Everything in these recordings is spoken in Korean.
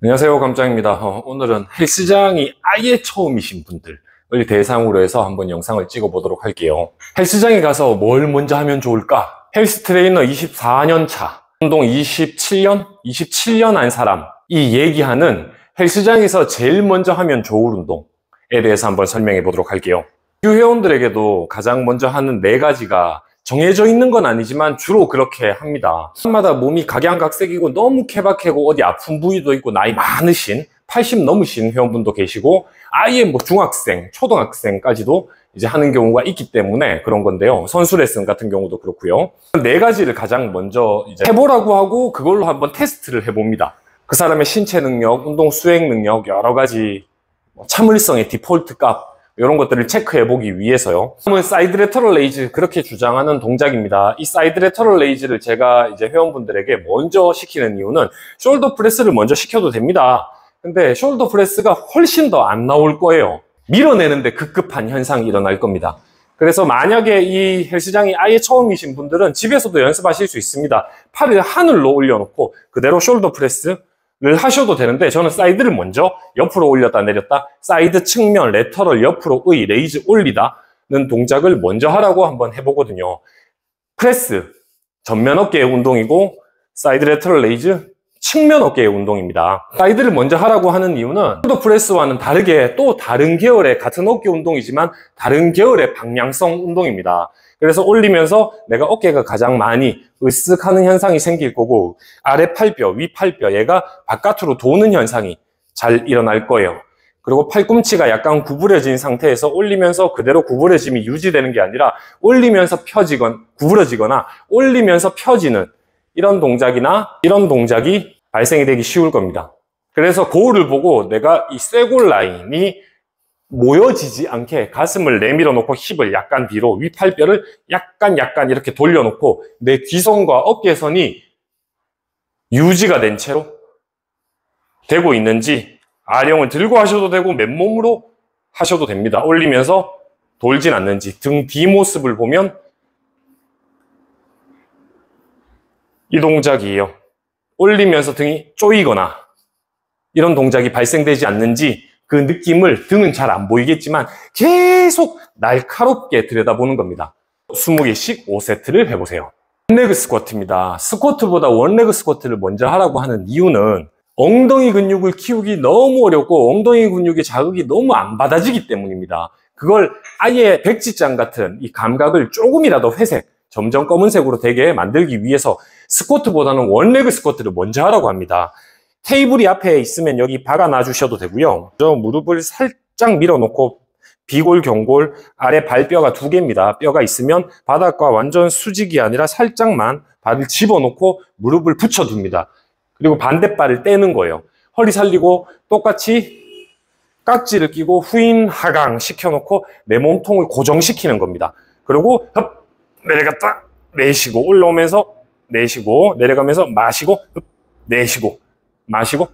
안녕하세요, 감장입니다. 오늘은 헬스장이 아예 처음이신 분들을 대상으로 해서 한번 영상을 찍어 보도록 할게요. 헬스장에 가서 뭘 먼저 하면 좋을까? 헬스 트레이너 24년 차, 운동 27년 한 사람이 얘기하는 헬스장에서 제일 먼저 하면 좋을 운동에 대해서 한번 설명해 보도록 할게요. 회원들에게도 가장 먼저 하는 4가지가 정해져 있는 건 아니지만 주로 그렇게 합니다. 사람마다 몸이 각양각색이고 너무 케바케고 어디 아픈 부위도 있고 나이 많으신 80 넘으신 회원분도 계시고 아예 뭐 중학생, 초등학생까지도 이제 하는 경우가 있기 때문에 그런 건데요. 선수 레슨 같은 경우도 그렇고요. 4가지를 가장 먼저 이제 해보라고 하고 그걸로 한번 테스트를 해봅니다. 그 사람의 신체 능력, 운동 수행 능력, 여러 가지 참을성의 디폴트 값 이런 것들을 체크해보기 위해서요. 다음은 사이드 레터럴 레이즈, 그렇게 주장하는 동작입니다. 이 사이드 레터럴 레이즈를 제가 이제 회원분들에게 먼저 시키는 이유는 숄더 프레스를 먼저 시켜도 됩니다. 근데 숄더 프레스가 훨씬 더 안 나올 거예요. 밀어내는데 급급한 현상이 일어날 겁니다. 그래서 만약에 이 헬스장이 아예 처음이신 분들은 집에서도 연습하실 수 있습니다. 팔을 하늘로 올려놓고 그대로 숄더 프레스 를 하셔도 되는데 저는 사이드를 먼저 옆으로 올렸다 내렸다, 사이드 측면 레터럴 옆으로의 레이즈 올리다는 동작을 먼저 하라고 한번 해보거든요. 프레스 전면 어깨의 운동이고 사이드 레터럴 레이즈 측면 어깨의 운동입니다. 사이드를 먼저 하라고 하는 이유는 숄더 프레스와는 다르게 또 다른 계열의 같은 어깨 운동이지만 다른 계열의 방향성 운동입니다. 그래서 올리면서 내가 어깨가 가장 많이 으쓱하는 현상이 생길 거고 아래 팔뼈, 위 팔뼈 얘가 바깥으로 도는 현상이 잘 일어날 거예요. 그리고 팔꿈치가 약간 구부러진 상태에서 올리면서 그대로 구부러짐이 유지되는 게 아니라 올리면서 구부러지거나 올리면서 펴지는 이런 동작이나 이런 동작이 발생이 되기 쉬울 겁니다. 그래서 거울을 보고 내가 이 쇄골 라인이 모여지지 않게 가슴을 내밀어 놓고 힙을 약간 뒤로 윗팔뼈를 약간 이렇게 돌려놓고 내 귀선과 어깨선이 유지가 된 채로 되고 있는지 아령을 들고 하셔도 되고 맨몸으로 하셔도 됩니다. 올리면서 돌진 않는지 등 뒤 모습을 보면 이 동작이에요. 올리면서 등이 쪼이거나 이런 동작이 발생되지 않는지 그 느낌을 등은 잘 안 보이겠지만 계속 날카롭게 들여다보는 겁니다. 20개씩 5세트를 해보세요. 원레그 스쿼트입니다. 스쿼트보다 원레그 스쿼트를 먼저 하라고 하는 이유는 엉덩이 근육을 키우기 너무 어렵고 엉덩이 근육의 자극이 너무 안 받아지기 때문입니다. 그걸 아예 백지장 같은 이 감각을 조금이라도 회색, 점점 검은색으로 되게 만들기 위해서 스쿼트보다는 원레그 스쿼트를 먼저 하라고 합니다. 테이블이 앞에 있으면 여기 박아놔 주셔도 되고요. 저 무릎을 살짝 밀어놓고 비골, 경골, 아래 발뼈가 2개입니다. 뼈가 있으면 바닥과 완전 수직이 아니라 살짝만 발을 집어넣고 무릎을 붙여둡니다. 그리고 반대발을 떼는 거예요. 허리 살리고 똑같이 깍지를 끼고 후인 하강 시켜놓고 내 몸통을 고정시키는 겁니다. 그리고 흡 내려갔다 내쉬고 올라오면서 내쉬고 내려가면서 마시고 흡 내쉬고 마시고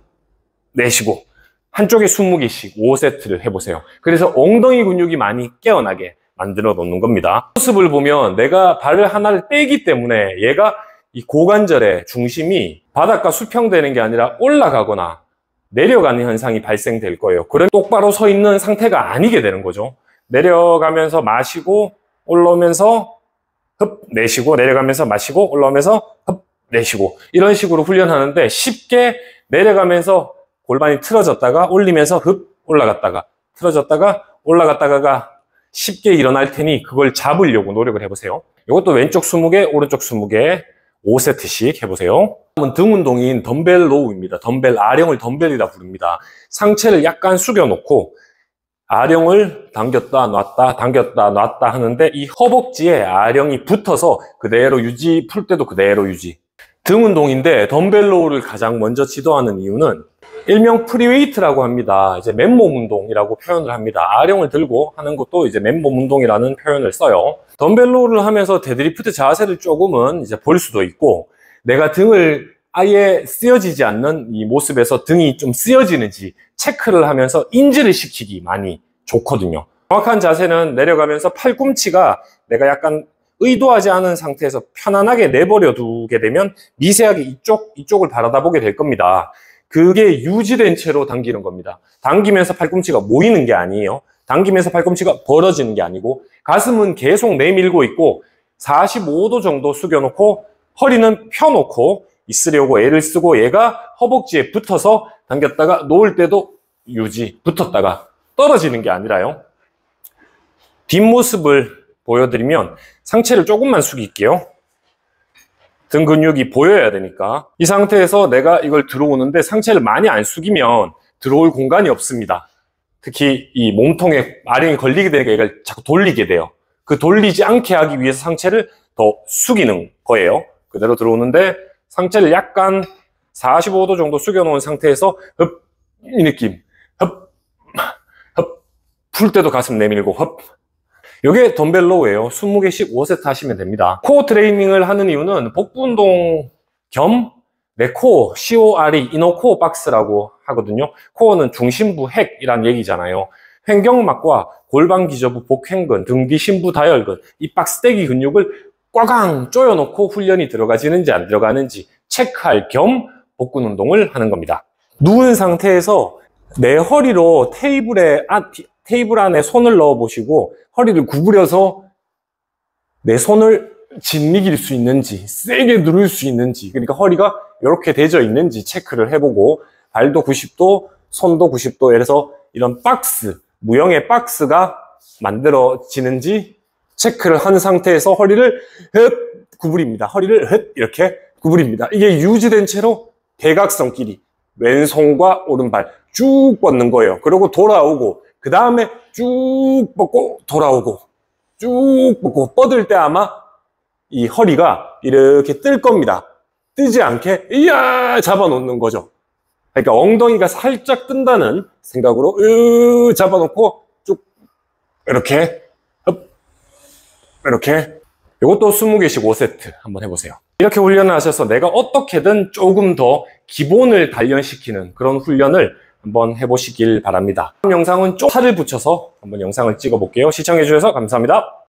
내쉬고 한쪽에 20개씩 5세트를 해보세요. 그래서 엉덩이 근육이 많이 깨어나게 만들어 놓는 겁니다. 모습을 보면 내가 발을 하나를 떼기 때문에 얘가 이 고관절의 중심이 바닥과 수평되는 게 아니라 올라가거나 내려가는 현상이 발생될 거예요. 그럼 똑바로 서 있는 상태가 아니게 되는 거죠. 내려가면서 마시고 올라오면서 흡 내쉬고 내려가면서 마시고 올라오면서 흡 내쉬고 이런 식으로 훈련하는데 쉽게 내려가면서 골반이 틀어졌다가 올리면서 흡 올라갔다가 틀어졌다가 올라갔다가가 쉽게 일어날 테니 그걸 잡으려고 노력을 해보세요. 이것도 왼쪽 20개, 오른쪽 20개 5세트씩 해보세요. 다음은 등 운동인 덤벨 로우입니다. 덤벨, 아령을 덤벨이라 부릅니다. 상체를 약간 숙여놓고 아령을 당겼다 놨다 하는데 이 허벅지에 아령이 붙어서 그대로 유지, 풀 때도 그대로 유지. 등 운동인데 덤벨 로우를 가장 먼저 지도하는 이유는 일명 프리웨이트라고 합니다. 이제 맨몸 운동이라고 표현을 합니다. 아령을 들고 하는 것도 이제 맨몸 운동이라는 표현을 써요. 덤벨 로우를 하면서 데드리프트 자세를 조금은 이제 볼 수도 있고 내가 등을 아예 쓰여지지 않는 이 모습에서 등이 좀 쓰여지는지 체크를 하면서 인지를 시키기 많이 좋거든요. 정확한 자세는 내려가면서 팔꿈치가 내가 약간 의도하지 않은 상태에서 편안하게 내버려 두게 되면 미세하게 이쪽을 바라다 보게 될 겁니다. 그게 유지된 채로 당기는 겁니다. 당기면서 팔꿈치가 모이는 게 아니에요. 당기면서 팔꿈치가 벌어지는 게 아니고 가슴은 계속 내밀고 있고 45도 정도 숙여놓고 허리는 펴놓고 있으려고 애를 쓰고 얘가 허벅지에 붙어서 당겼다가 놓을 때도 유지, 붙었다가 떨어지는 게 아니라요. 뒷모습을 보여드리면 상체를 조금만 숙일게요. 등 근육이 보여야 되니까. 이 상태에서 내가 이걸 들어오는데 상체를 많이 안 숙이면 들어올 공간이 없습니다. 특히 이 몸통에 아령이 걸리게 되니까 이걸 자꾸 돌리게 돼요. 그 돌리지 않게 하기 위해서 상체를 더 숙이는 거예요. 그대로 들어오는데 상체를 약간 45도 정도 숙여놓은 상태에서 흡, 이 느낌. 흡, 흡, 풀 때도 가슴 내밀고 흡. 이게 덤벨 로우예요. 20개씩 5세트 하시면 됩니다. 코어 트레이닝을 하는 이유는 복부 운동 겸 내 코어, CORE, 이너 코어 박스라고 하거든요. 코어는 중심부 핵이란 얘기잖아요. 횡격막과 골반 기저부 복횡근, 등 뒤 심부 다혈근, 이 박스대기 근육을 꽉강 조여놓고 훈련이 들어가지는지 안 들어가는지 체크할 겸 복근 운동을 하는 겁니다. 누운 상태에서 내 허리로 테이블 안에 손을 넣어 보시고 허리를 구부려서 내 손을 짓이길 수 있는지, 세게 누를 수 있는지, 그러니까 허리가 이렇게 대져 있는지 체크를 해보고 발도 90도, 손도 90도, 이래서 이런 박스, 무형의 박스가 만들어지는지 체크를 한 상태에서 허리를 흡 구부립니다. 허리를 흡 이렇게 구부립니다. 이게 유지된 채로 대각선끼리 왼손과 오른발 쭉 뻗는 거예요. 그리고 돌아오고 그 다음에 쭉 뻗고 돌아오고 쭉 뻗고 뻗을 때 아마 이 허리가 이렇게 뜰 겁니다. 뜨지 않게 이야 잡아놓는 거죠. 그러니까 엉덩이가 살짝 뜬다는 생각으로 잡아놓고 쭉 이렇게 이렇게 이것도 20개씩 5세트 한번 해보세요. 이렇게 훈련을 하셔서 내가 어떻게든 조금 더 기본을 단련시키는 그런 훈련을 한번 해보시길 바랍니다. 다음 영상은 좀 살을 붙여서 한번 영상을 찍어 볼게요. 시청해 주셔서 감사합니다.